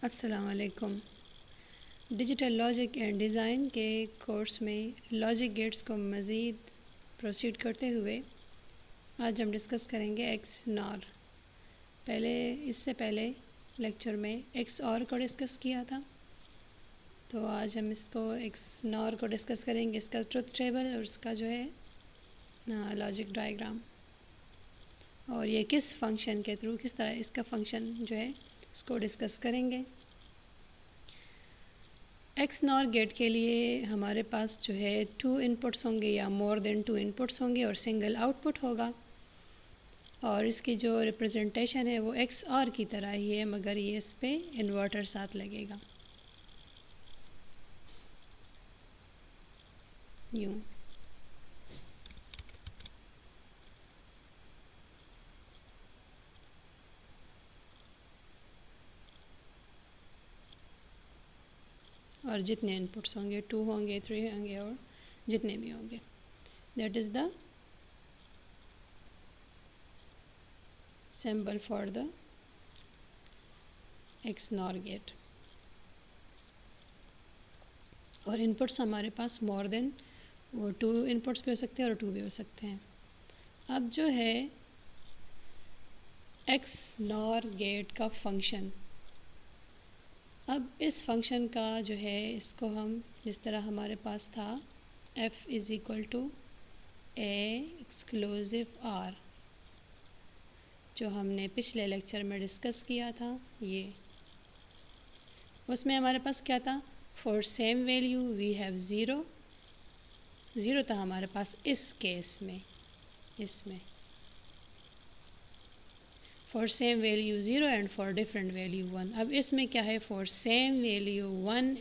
अस्सलाम वालेकुम। Digital logic and design के कोर्स में लॉजिक गेट्स को मज़ीद प्रोसीड करते हुए आज हम डिस्कस करेंगे एक्स नॉर। इससे पहले लेक्चर में एक्स और को डिस्कस किया था, तो आज हम इसको एक्स नॉर को डिस्कस करेंगे, इसका ट्रुथ टेबल और इसका जो है लॉजिक डायग्राम, और ये किस फंक्शन के थ्रू किस तरह इसका फंक्शन जो है इसको डिस्कस करेंगे। एक्स नॉर गेट के लिए हमारे पास जो है 2 इनपुट्स होंगे या मोर देन 2 इनपुट्स होंगे और सिंगल आउटपुट होगा, और इसकी जो रिप्रेजेंटेशन है वो एक्स आर की तरह ही है, मगर ये इस पे इन्वर्टर साथ लगेगा यूँ। और जितने इनपुट्स होंगे 2 होंगे 3 होंगे और जितने भी होंगे, that is the symbol for the XNOR gate. और इनपुट्स हमारे पास मोर देन वो 2 इनपुट्स भी हो सकते हैं और 2 भी हो सकते हैं। अब जो है एक्स नॉर गेट का फंक्शन, अब इस फंक्शन का जो है इसको हम जिस तरह हमारे पास था f is equal to A exclusive or, जो हमने पिछले लेक्चर में डिस्कस किया था, ये उसमें हमारे पास क्या था, for same value we have zero. Zero था हमारे पास इस केस में, इसमें for same value zero and for different value 1। अब इसमें क्या है, for same value 1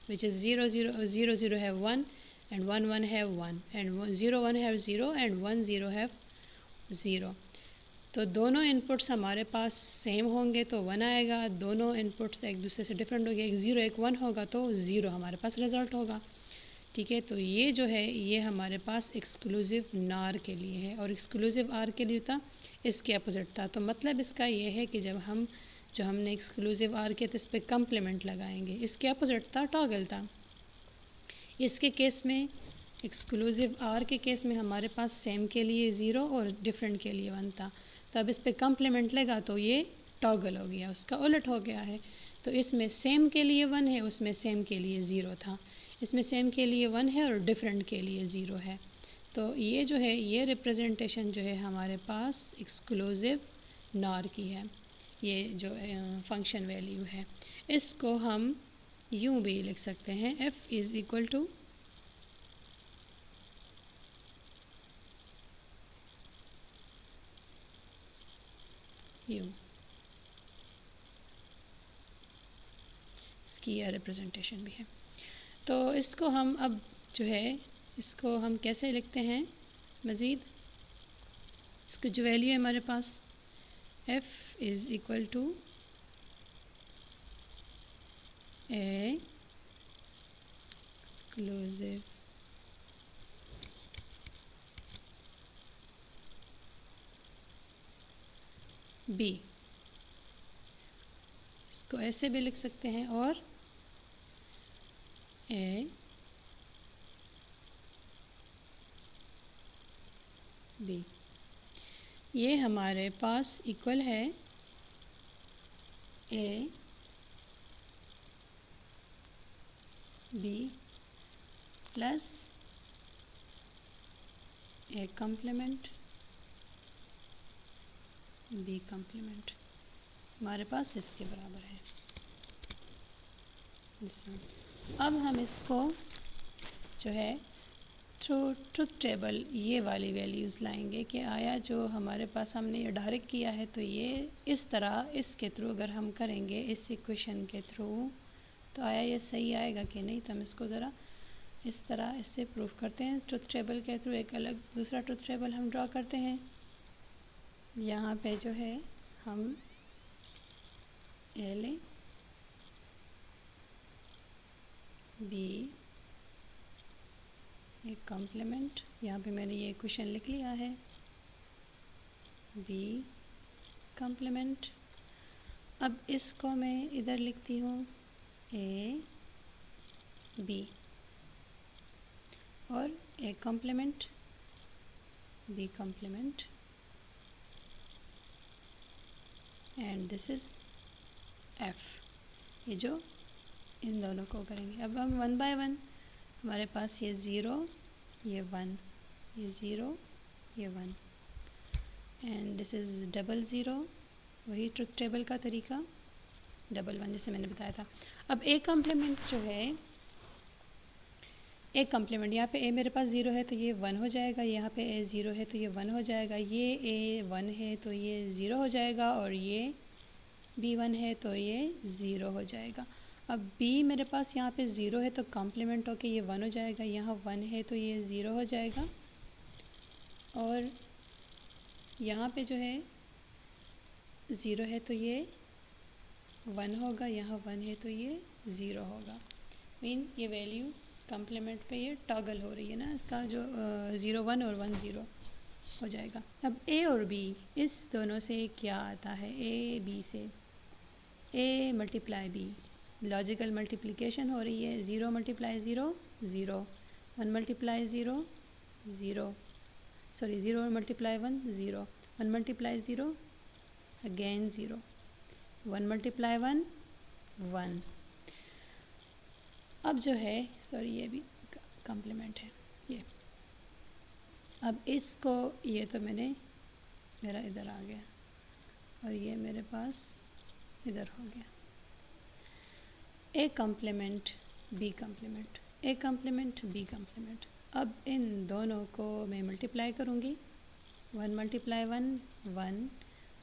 which is 0 0 0 0 है 1 एंड 1 1 है 1 एंड 0 1 है 0 एंड 1 0 है 0। तो दोनों इनपुट्स हमारे पास सेम होंगे तो 1 आएगा, दोनों इनपुट्स एक दूसरे से डिफरेंट होंगे, एक 0 एक 1 होगा तो 0 हमारे पास रिज़ल्ट होगा। ठीक है, तो ये जो है ये हमारे पास एक्सक्लूसिव नार के लिए है, और एक्सक्लूसिव आर के लिए था इसके अपोजिट था। तो मतलब इसका ये है कि जब हम जो हमने एक्सक्लूसिव आर किया तो इस पर कम्प्लीमेंट लगाएंगे, इसके अपोजिट था टॉगल था। इसके केस में एक्सक्लूसिव आर के केस में हमारे पास सेम के लिए 0 और डिफरेंट के लिए 1 था, तो अब इस पर कम्प्लीमेंट लगा तो ये टॉगल हो गया, उसका उलट हो गया है। तो इसमें सेम के लिए 1 है, उसमें सेम के लिए 0 था, इसमें सेम के लिए 1 है और डिफरेंट के लिए 0 है। तो ये जो है ये रिप्रेजेंटेशन जो है हमारे पास एक्सक्लूसिव नॉर की है, ये जो फंक्शन वैल्यू है। इसको हम यूँ भी लिख सकते हैं, f इज़ इक्वल टू यूँ, इसकी यह रिप्रेजेंटेशन भी है। तो इसको हम अब जो है इसको हम कैसे लिखते हैं मज़ीद, इसको जो वैल्यू है हमारे पास f is equal to A exclusive b, इसको ऐसे भी लिख सकते हैं, और ए बी, ये हमारे पास इक्वल है A B plus A complement B complement, हमारे पास इसके बराबर है। अब हम इसको जो है थ्रू ट्रुथ टेबल ये वाली वैल्यूज़ लाएंगे कि आया जो हमारे पास हमने ये डायरेक्ट किया है, तो ये इस तरह इसके थ्रू अगर हम करेंगे इस इक्वेशन के थ्रू तो आया ये सही आएगा कि नहीं। तो हम इसको ज़रा इस तरह इससे प्रूव करते हैं। ट्रुथ टेबल के थ्रू एक अलग दूसरा ट्रुथ टेबल हम ड्रॉ करते हैं। यहाँ पे जो है हम ए लें, बी एक कॉम्प्लीमेंट, यहाँ पे मैंने ये क्वेश्चन लिख लिया है, बी कॉम्प्लीमेंट। अब इसको मैं इधर लिखती हूँ ए बी और A complement B complement and this is F. ये जो इन दोनों को करेंगे। अब हम वन बाय वन, हमारे पास ये ज़ीरो, ये वन, ये ज़ीरो, ये one and this is double zero, वही ट्रुथ टेबल का तरीका, डबल वन जैसे मैंने बताया था। अब ए कॉम्प्लीमेंट जो है, एक कॉम्प्लीमेंट यहाँ पे ए मेरे पास ज़ीरो है तो ये वन हो जाएगा, यहाँ पे ए ज़ीरो है तो ये वन हो जाएगा, ये ए वन है तो ये ज़ीरो हो जाएगा और ये बी वन है तो ये ज़ीरो हो जाएगा। अब बी मेरे पास यहाँ पे ज़ीरो है तो कॉम्प्लीमेंट होके ये वन हो जाएगा, यहाँ वन है तो ये ज़ीरो हो जाएगा और यहाँ पे जो है ज़ीरो है तो ये वन होगा, यहाँ वन है तो ये ज़ीरो होगा। मीन ये वैल्यू कॉम्प्लीमेंट पे ये टॉगल हो रही है ना, इसका जो 0 1 और 1 0 हो जाएगा। अब ए और बी इस दोनों से क्या आता है, ए बी से A multiply B, logical multiplication हो रही है। 0 multiply 0 0, 1 multiply 0 0, sorry 0 multiply 1 0, 1 multiply 0 again 0, 1 multiply 1 1। अब जो है, सॉरी ये भी कॉम्प्लीमेंट है ये। अब इसको, ये तो मैंने मेरा इधर आ गया और ये मेरे पास इधर हो गया। A complement B complement, A complement B complement. अब इन दोनों को मैं मल्टीप्लाई करूँगी। 1 मल्टीप्लाई 1 1,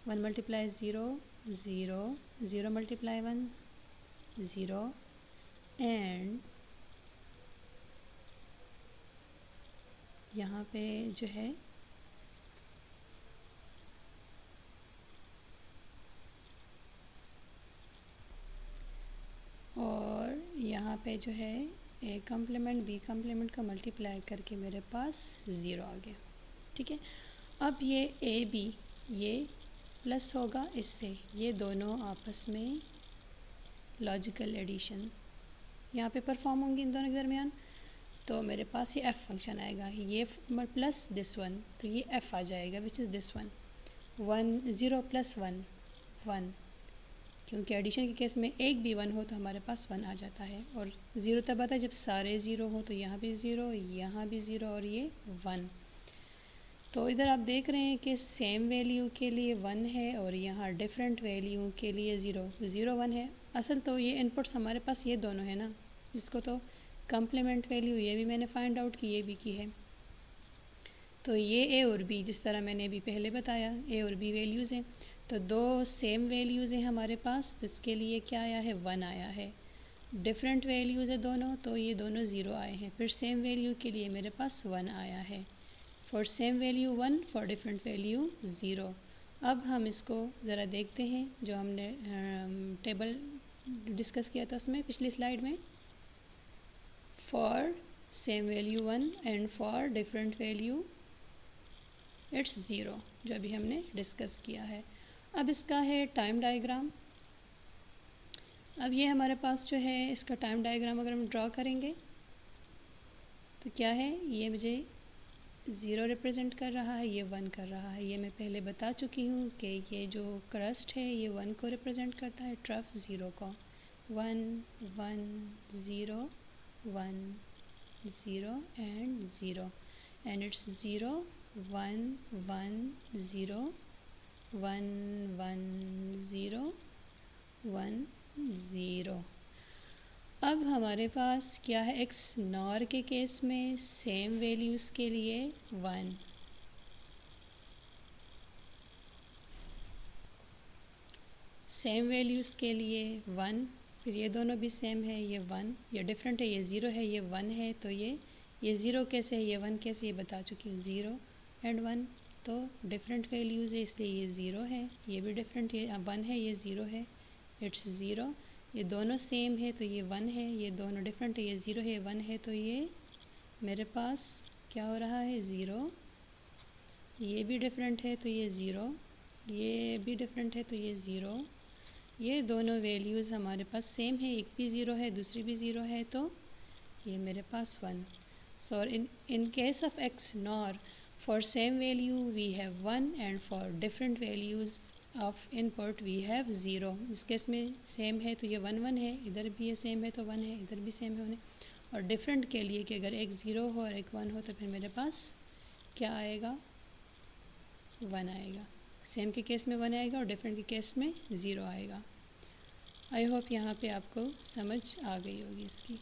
1 मल्टीप्लाई 0 0, 0 मल्टीप्लाई 1 0 एंड यहाँ पे जो है और यहाँ पे जो है ए कॉम्प्लीमेंट बी कॉम्प्लीमेंट का मल्टीप्लाई करके मेरे पास ज़ीरो आ गया। ठीक है, अब ये ए बी ये प्लस होगा इससे, ये दोनों आपस में लॉजिकल एडिशन यहाँ पे परफॉर्म होंगी इन दोनों के दरमियान, तो मेरे पास ये एफ़ फंक्शन आएगा, ये प्लस दिस वन, तो ये एफ़ आ जाएगा which is this one. 1 0 plus 1 1, क्योंकि एडिशन के केस में एक भी 1 हो तो हमारे पास 1 आ जाता है। और ज़ीरो तब आता है जब सारे ज़ीरो हो, तो यहाँ भी ज़ीरो, यहाँ भी ज़ीरो और ये 1। तो इधर आप देख रहे हैं कि सेम वैल्यू के लिए 1 है और यहाँ डिफरेंट वैल्यू के लिए 0 0 1 है। असल तो ये इनपुट्स हमारे पास ये दोनों है ना, इसको तो कॉम्प्लीमेंट वैल्यू ये भी मैंने फाइंड आउट की, ये भी की है। तो ये ए और बी, जिस तरह मैंने अभी पहले बताया, ए और बी वैल्यूज़ हैं, तो दो सेम वैल्यूज़ हैं हमारे पास, तो इसके लिए क्या आया है, 1 आया है। डिफरेंट वैल्यूज़ है दोनों, तो ये दोनों 0 आए हैं। फिर सेम वैल्यू के लिए मेरे पास 1 आया है। For same value 1, for different value 0। अब हम इसको ज़रा देखते हैं, जो हमने टेबल डिस्कस किया था उसमें पिछली स्लाइड में। For same value 1 and for different value it's 0, जो अभी हमने डिस्कस किया है। अब इसका है टाइम डायग्राम। अब ये हमारे पास जो है इसका टाइम डायग्राम अगर हम ड्रॉ करेंगे तो क्या है, ये मुझे 0 रिप्रेजेंट कर रहा है, ये 1 कर रहा है। ये मैं पहले बता चुकी हूँ कि ये जो क्रस्ट है ये 1 को रिप्रेजेंट करता है, ट्रफ 0 को। 1 1 0 1 0 एंड 0 एंड इट्स 0 1 1 0 1 1 0 1 0। अब हमारे पास क्या है, एक्स नॉर के केस में सेम वैल्यूज़ के लिए 1, सेम वैल्यूज़ के लिए 1, फिर ये दोनों भी सेम है, ये 1, ये डिफरेंट है, ये 0 है, ये 1 है, तो ये 0 कैसे है, ये 1 कैसे, ये बता चुकी हूँ। 0 एंड 1 तो डिफरेंट वैल्यूज़ है, इसलिए ये 0 है, ये भी डिफरेंट, ये 1 है, ये 0 है, इट्स 0। ये दोनों सेम है तो ये 1 है, ये दोनों डिफरेंट है, ये 0 है, 1 है, तो ये मेरे पास क्या हो रहा है, 0। ये भी डिफरेंट है तो ये 0, ये भी डिफरेंट है तो ये 0, ये दोनों वैल्यूज़ हमारे पास सेम है, एक भी ज़ीरो है दूसरी भी ज़ीरो है, तो ये मेरे पास 1. सो in case of x nor, for same value we have 1 and for different values of input we have 0. इस केस में सेम है तो ये 1 1 है, इधर भी ये सेम है तो 1 है, इधर भी सेम है 1 है. और डिफरेंट के लिए कि अगर एक 0 हो और एक 1 हो तो फिर मेरे पास क्या आएगा, 1 आएगा. सेम के केस में 1 आएगा और डिफरेंट के केस में 0 आएगा. आई होप यहाँ पे आपको समझ आ गई होगी इसकी.